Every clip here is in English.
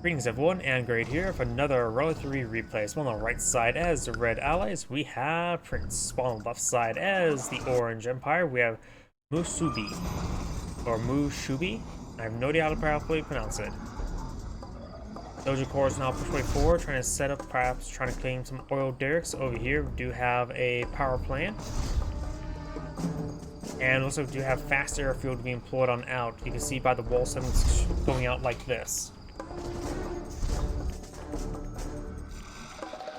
Greetings everyone, and Great here for another Row 3 replay. So on the right side as the Red Allies, we have Prince. While on the left side as the Orange Empire, we have Musubi, or Mushubi. I have no idea how to properly pronounce it. Dojo Corps is now pushing forward, trying to set up, perhaps trying to claim some oil derricks. Over here, we do have a power plant. And also we do have fast airfield being employed on out. You can see by the wall segments going out like this.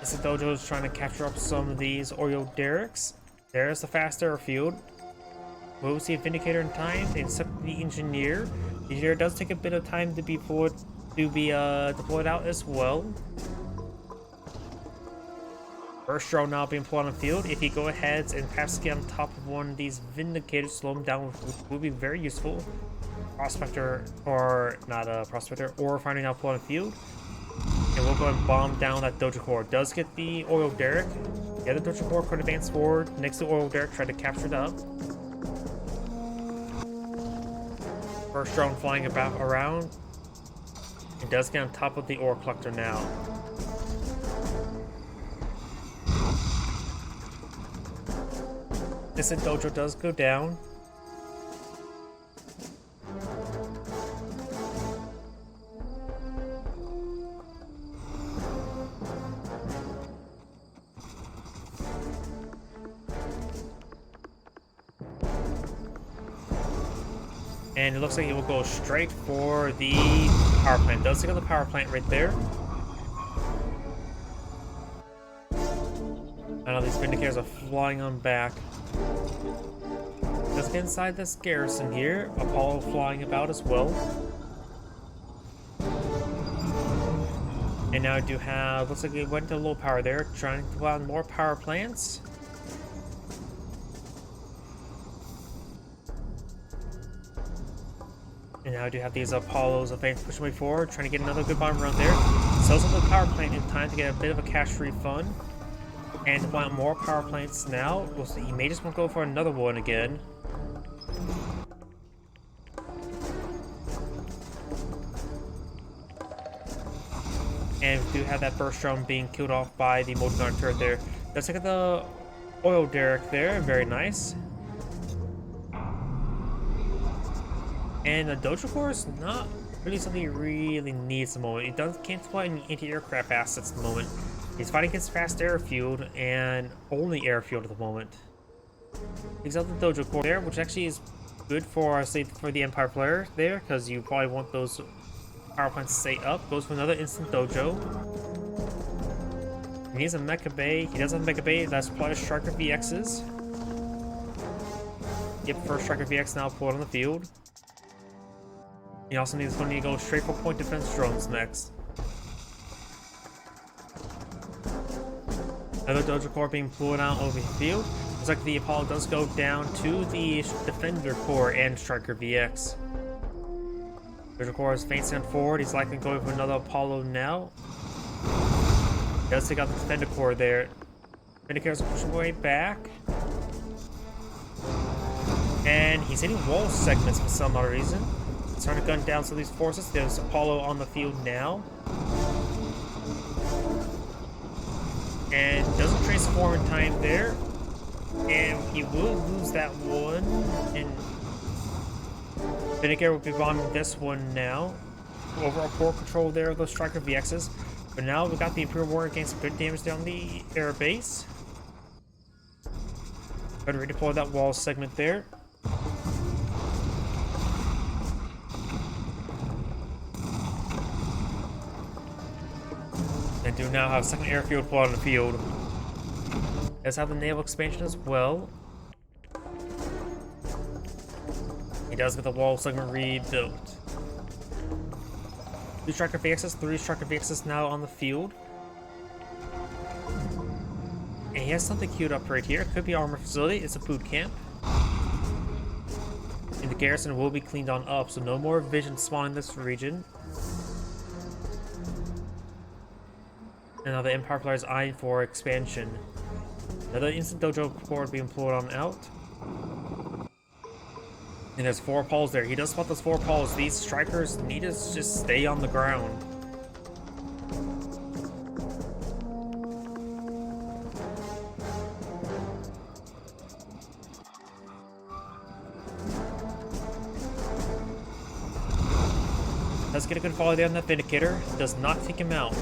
The dojo is trying to capture up some of these oil derricks. There's the fast airfield. Will we see a Vindicator in time? Except the engineer. The engineer does take a bit of time to be deployed out as well. First drone now being deployed on the field. If he go ahead and perhaps get on top of one of these Vindicators, slow him down, would be very useful. Prospector, or not a prospector, or finding out deployed on the field. And we'll go and bomb down that Dojo Corps. Does get the oil derrick. The other Dojo Corps could advance forward next to the oil derrick, try to capture it up. First drone flying around. It does get on top of the ore collector now. This dojo does go down. And it looks like it will go straight for the power plant. Does take out the power plant right there. I know these Vindicators are flying on back. Let's get inside this garrison here. Apollo flying about as well. And now I do have, looks like it went to low power there, trying to put on more power plants. And now I do have these Apollos advanced pushing way forward, trying to get another good bomb run there. Sells up the power plant in time to get a bit of a cash refund. And to plant more power plants now. We'll see, he may just want to go for another one again. And we do have that burst drone being killed off by the motor gun turret there. Let's look at the oil derrick there, very nice. And the Dojo Corps is not really something he really needs at the moment. He can't supply any anti-aircraft assets at the moment. He's fighting against fast airfield and only airfield at the moment. He's out the Dojo Corps there, which actually is good for, say, for the Empire player there, because you probably want those power plants to stay up. Goes for another instant dojo. He needs a Mecha Bay. He does have a Mecha Bay. That's probably Striker VXs. Yep, first Striker VX now pulled on the field. He also needs to go straight for point defense drones next. Another Dojo Corps being pulled out over the field. Looks like the Apollo does go down to the Defender Corps and Striker VX. Dojo Corps is facing forward. He's likely going for another Apollo now. He does take out the Defender Corps there. Vindicators pushing way back. And he's hitting wall segments for some other reason. He's trying to gun down some of these forces. There's Apollo on the field now. And doesn't transform in time there. And he will lose that one. And Vindicator will be bombing this one now. Overall core control there of those Striker VXs. But now we got the Imperial Warrior getting some good damage down the air base. Go to redeploy that wall segment there. And do now have a second airfield plot on the field. Does have the naval expansion as well. He does get the wall segment rebuilt. 2 Striker VXs, 3 Striker VXs now on the field. And he has something queued up right here. Could be armor facility. It's a boot camp. And the garrison will be cleaned on up, so no more vision spawning in this region. And now the Empire player is eyeing for expansion. Another instant Dojo Corps being pulled on out. And there's 4 Pauls there. He does spot those 4 Pauls. These strikers need to just stay on the ground. get a good volley there on that Vindicator. Does not take him out.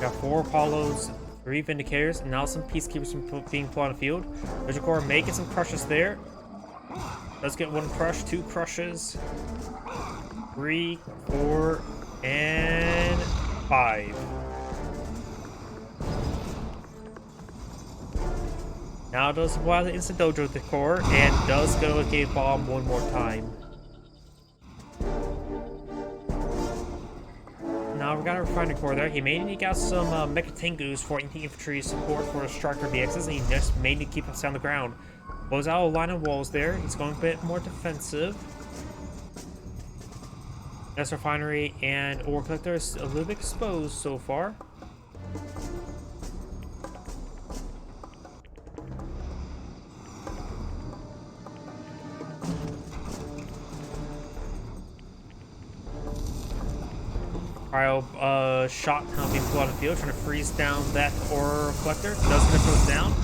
Got 4 Apollos, 3 Vindicators, and now some Peacekeepers from being put on the field. Visual may get some crushes there. Does get 1 crush, 2 crushes, 3, 4, and 5. Now does apply the instant dojo to the core and does go with a bomb 1 more time. Now we got a refinery core there. He may need to get some Mecha Tengus for infantry support for Striker VXs, and he just may need to keep us on the ground. Blows out a line of walls there. He's going a bit more defensive. This refinery and ore collector is a little bit exposed so far. Cryo shot being pulled on the field, trying to freeze down that ore collector. Does get throws down,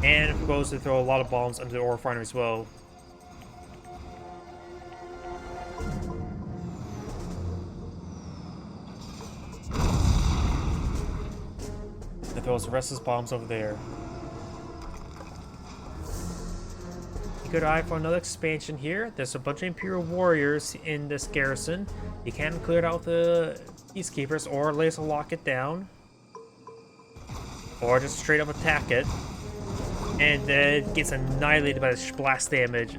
and goes to throw a lot of bombs under the ore refinery as well. That throws the rest of his bombs over there. Good eye for another expansion here. There's a bunch of Imperial warriors in this garrison. You can clear out the Peacekeepers or laser lock it down, or just straight up attack it, and then it gets annihilated by the splash damage.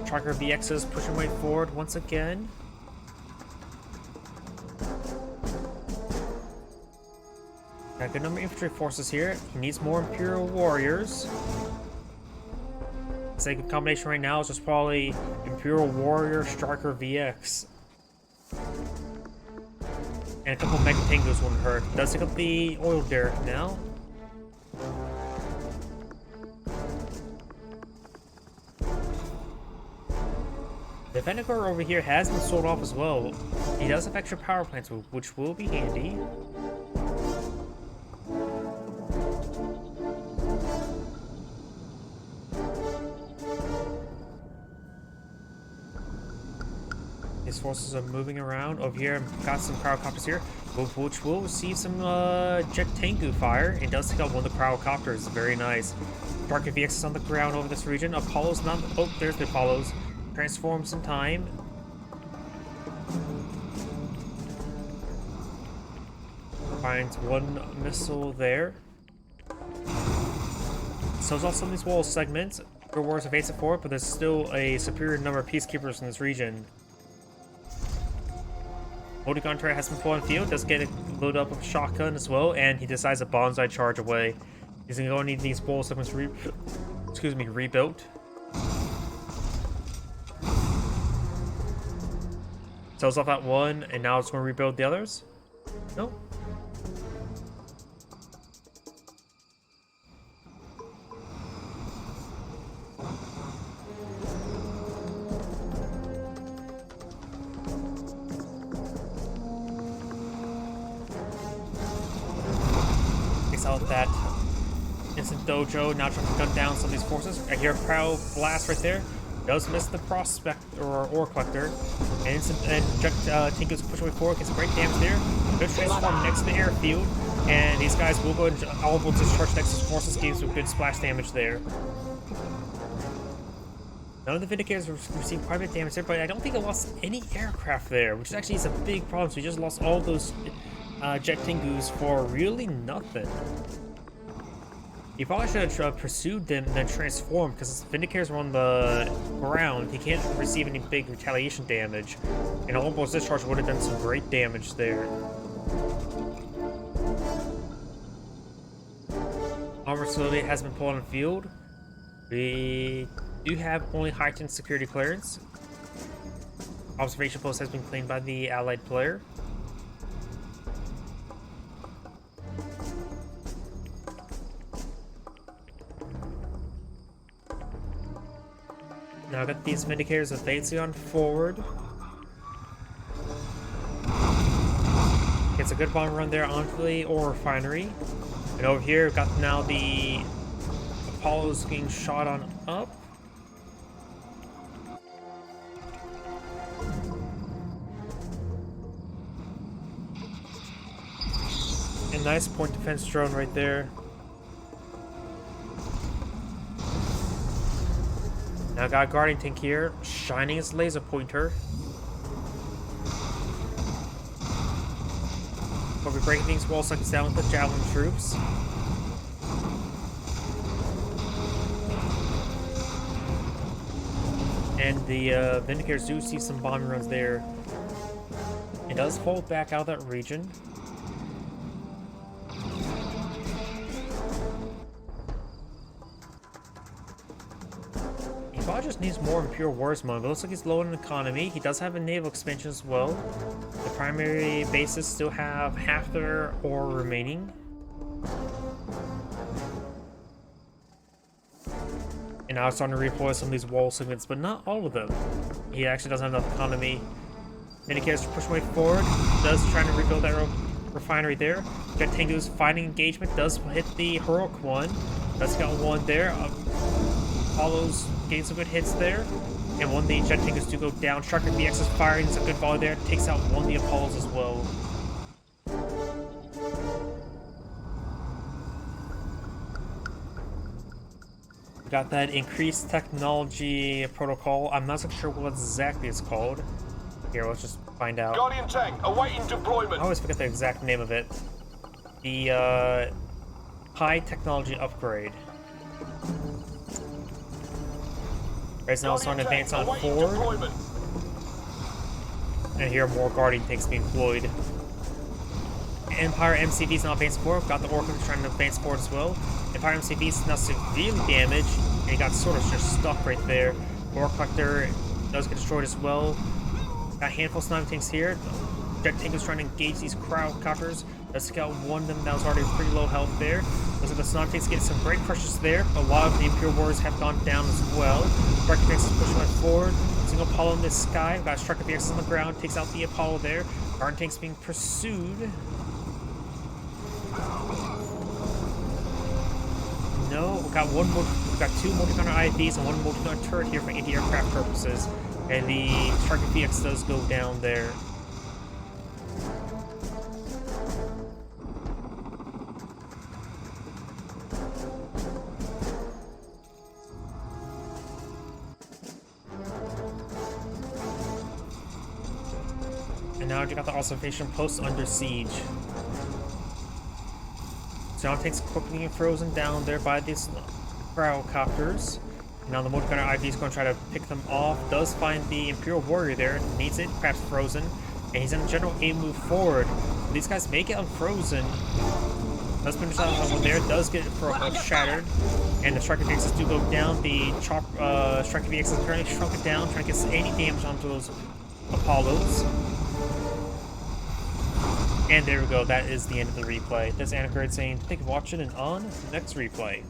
Tracker VXs pushing way forward once again. Got a good number of infantry forces here. He needs more Imperial warriors. The good combination right now is just probably Imperial Warrior, Striker VX. And a couple Mega Tengus wouldn't hurt. Does take up the oil derrick now. The Venator over here has been sold off as well. He does have extra power plants, which will be handy. His forces are moving around over here. And got some cryocopters here, which will receive some jet Tengu fire. It does take out one of the cryocopters. Very nice. Darker VX is on the ground over this region. Apollo's not. Oh, there's the Apollos. Transforms in time. Finds 1 missile there. Sells off some of these wall segments. Your wars evasive for it, but there's still a superior number of Peacekeepers in this region. Multi-gun turret has been pulled on the field, does get a load up of a shotgun as well, and he decides to bonsai charge away. He's gonna go need these wall segments rebuilt. Sells off that one, and now it's gonna rebuild the others? Nope. Out that instant dojo, now trying to gun down some of these forces. I hear a crowd blast right there. Does miss the prospect or ore collector. And instant jet Tengus push away forward, gets great damage there. Good transform next to the airfield, and these guys will go and all will discharge Nexus forces, gains some good splash damage there. None of the Vindicators received quite a bit of damage there, but I don't think it lost any aircraft there, which actually is a big problem. So we just lost all those jet Tengus for really nothing. He probably should have pursued them and then transformed, because Vindicators were on the ground. He can't receive any big retaliation damage, and a Holbo's discharge would have done some great damage there. Armor facility has been pulled on the field. We do have only heightened security clearance. Observation post has been claimed by the allied player. Now I got these Vindicators advancing on forward. Gets Gets a good bomb run there onto the ore refinery. And over here, got now the Apollo's getting shot on up. A nice point defense drone right there. Now got a guarding tank here, shining its laser pointer. We'll be breaking things wall seconds down with the javelin troops. And the Vindicators do see some bombing runs there. It does fold back out of that region. He probably just needs more Imperial Wars money, but it looks like he's low in economy. He does have a naval expansion as well. The primary bases still have half their ore remaining. And now it's starting to redeploy some of these wall segments, but not all of them. He actually doesn't have enough economy. Indicators to push way forward. Does try to rebuild that refinery there. Jet Tengu's fighting engagement does hit the heroic one. Does got one there. Apollo's getting some good hits there. And one of the Jet Tengus do go down. Striker BX is firing some good volley there. Takes out one of the Apollos as well. Got that increased technology protocol. I'm not so sure what exactly it's called. Here, let's just find out. Guardian tank awaiting deployment. I always forget the exact name of it. The high technology upgrade. Right now it's on advance on forward. Deployment. And here more Guardian tanks being deployed. Empire MCV's now advanced forward. Got the Orcans trying to advance forward as well. Empire MCV's now severely damaged, and he got sort of just stuck right there. Ore Collector does get destroyed as well. Got a handful of sniper tanks here. Jet Tank is trying to engage these crowdcoppers. Let's scout one of them that was already pretty low health there. Looks like the sniper tanks getting some great crushes there. A lot of the Imperial Warriors have gone down as well. Striker BX is pushing one forward. Single Apollo in the sky. Got Striker BX on the ground. Takes out the Apollo there. Guardian tanks being pursued. No, we got two multi-gunner IVs and one multi-gunner turret here for anti-aircraft purposes. And the Striker BX does go down there. And now you got the observation post under siege. John takes quickly getting frozen down there by these crowdcopters. Now the multi-gunner IV is going to try to pick them off. Does find the Imperial Warrior there. Needs it, perhaps frozen. And he's in general a move forward. These guys make it unfrozen. Does finish out one there. Does get shattered. And the Striker VXs do go down. The Striker VX is currently shrunk it down, trying to get any damage onto those Apollos. And there we go, that is the end of the replay. This is Anacard saying thank you for watching, and on to the next replay.